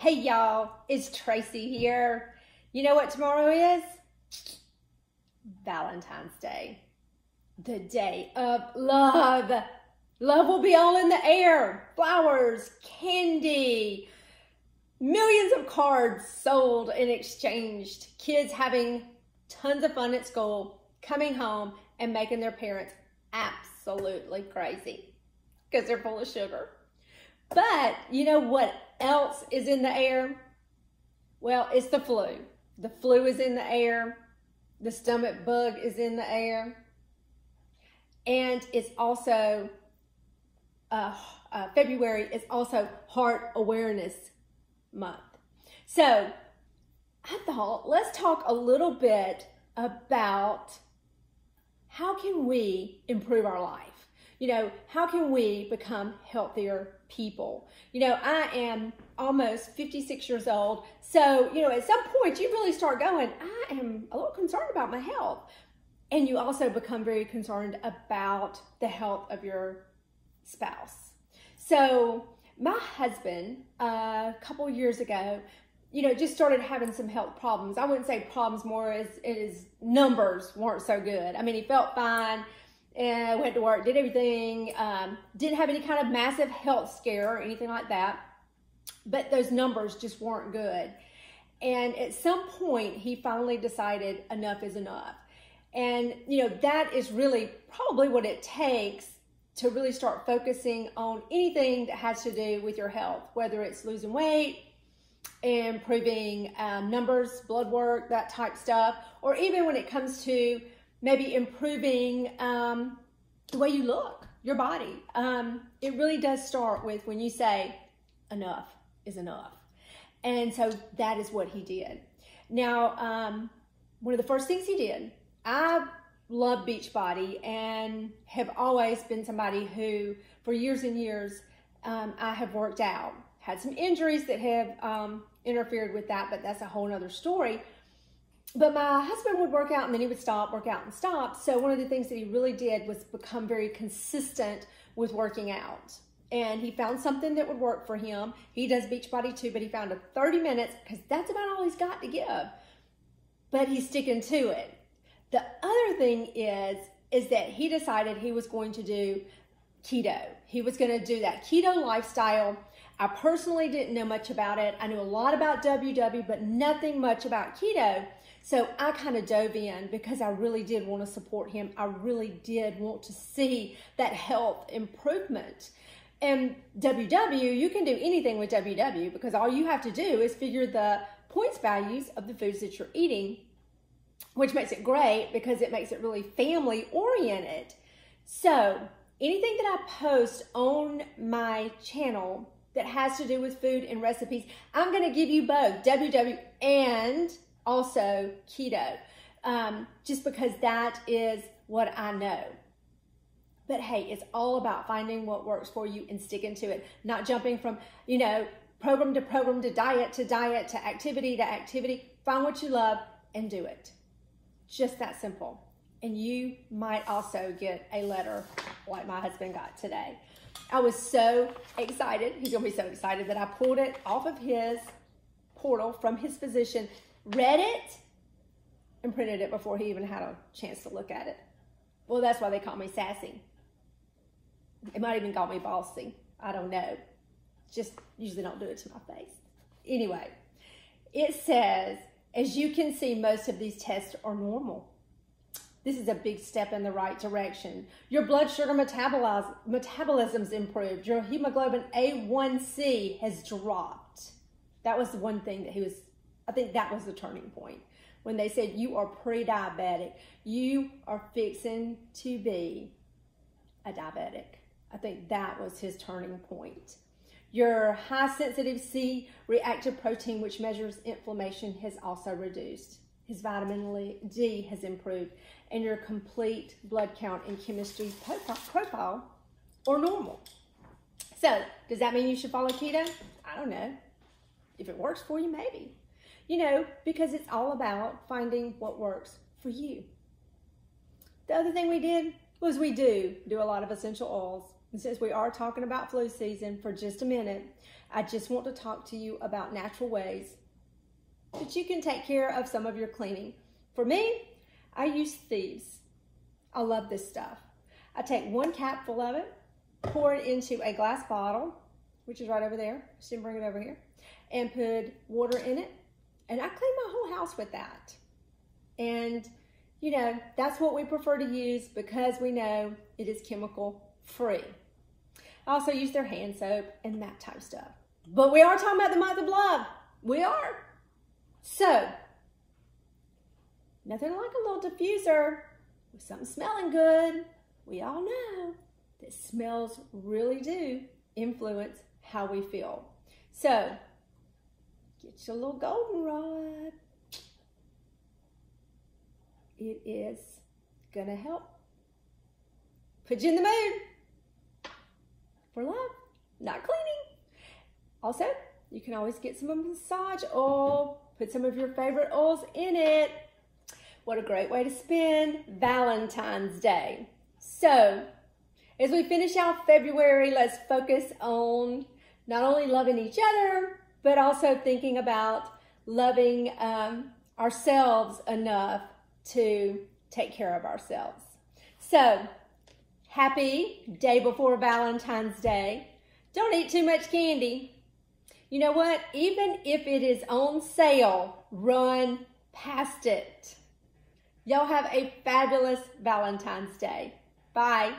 Hey y'all, it's Tracy here. You know what tomorrow is? Valentine's Day. The day of love. Love will be all in the air. Flowers, candy, millions of cards sold and exchanged. Kids having tons of fun at school, coming home and making their parents absolutely crazy because they're full of sugar. But you know what else is in the air? Well, it's the flu. The flu is in the air. The stomach bug is in the air. And it's also, February is also Heart Awareness Month. So I thought, let's talk a little bit about how can we improve our life? You know, how can we become healthier people? You know, I am almost 56 years old. So, you know, at some point you really start going, I am a little concerned about my health. And you also become very concerned about the health of your spouse. So my husband, a couple years ago, you know, just started having some health problems. I wouldn't say problems, more as his numbers weren't so good. I mean, he felt fine. And went to work, did everything, didn't have any kind of massive health scare or anything like that, but those numbers just weren't good. And at some point, he finally decided enough is enough. And, you know, that is really probably what it takes to really start focusing on anything that has to do with your health, whether it's losing weight, improving numbers, blood work, that type stuff, or even when it comes to maybe improving the way you look, your body. It really does start with when you say, enough is enough. And so that is what he did. Now, one of the first things he did, I love Beachbody and have always been somebody who, for years and years, I have worked out. Had some injuries that have interfered with that, but that's a whole nother story. But my husband would work out and then he would stop, work out and stop. So one of the things that he really did was become very consistent with working out. And he found something that would work for him. He does Beachbody too, but he found 30 minutes because that's about all he's got to give. But he's sticking to it. The other thing is that he decided he was going to do keto. He was going to do that keto lifestyle. I personally didn't know much about it. I knew a lot about WW, but nothing much about keto. So I kind of dove in because I really did want to support him. I really did want to see that health improvement. And WW, you can do anything with WW because all you have to do is figure the points values of the foods that you're eating, which makes it great because it makes it really family oriented. So anything that I post on my channel that has to do with food and recipes, I'm going to give you both WW and also keto, just because that is what I know. But hey, it's all about finding what works for you and sticking to it, not jumping from, you know, program to diet to activity. Find what you love and do it. Just that simple. And you might also get a letter like my husband got today. I was so excited. He's gonna be so excited that I pulled it off of his portal from his physician, read it, and printed it before he even had a chance to look at it. Well, that's why they call me sassy. They might even call me bossy. I don't know. Just usually don't do it to my face. Anyway, it says, as you can see, most of these tests are normal. This is a big step in the right direction. Your blood sugar metabolism's improved. Your hemoglobin A1C has dropped. That was the one thing that I think that was the turning point. When they said you are pre-diabetic, you are fixing to be a diabetic. I think that was his turning point. Your high sensitive C-reactive protein, which measures inflammation, has also reduced. His vitamin D has improved. And your complete blood count and chemistry profile are normal. So, does that mean you should follow keto? I don't know. If it works for you, maybe. You know, because it's all about finding what works for you. The other thing we did was we do a lot of essential oils. And since we are talking about flu season for just a minute, I just want to talk to you about natural ways that you can take care of some of your cleaning. For me, I use Thieves. I love this stuff. I take 1 capful of it, pour it into a glass bottle, which is right over there. Just didn't bring it over here, and put water in it. And I clean my whole house with that. And, you know, that's what we prefer to use because we know it is chemical free. I also use their hand soap and that type of stuff. But we are talking about the month of love. We are. So, nothing like a little diffuser with something smelling good. We all know that smells really do influence how we feel. So, get your little goldenrod. It is gonna help put you in the mood for love, not cleaning. Also, you can always get some massage oil, put some of your favorite oils in it. What a great way to spend Valentine's Day. So, as we finish out February, let's focus on not only loving each other, but also thinking about loving ourselves enough to take care of ourselves. So, happy day before Valentine's Day. Don't eat too much candy. You know what? Even if it is on sale, run past it. Y'all have a fabulous Valentine's Day. Bye.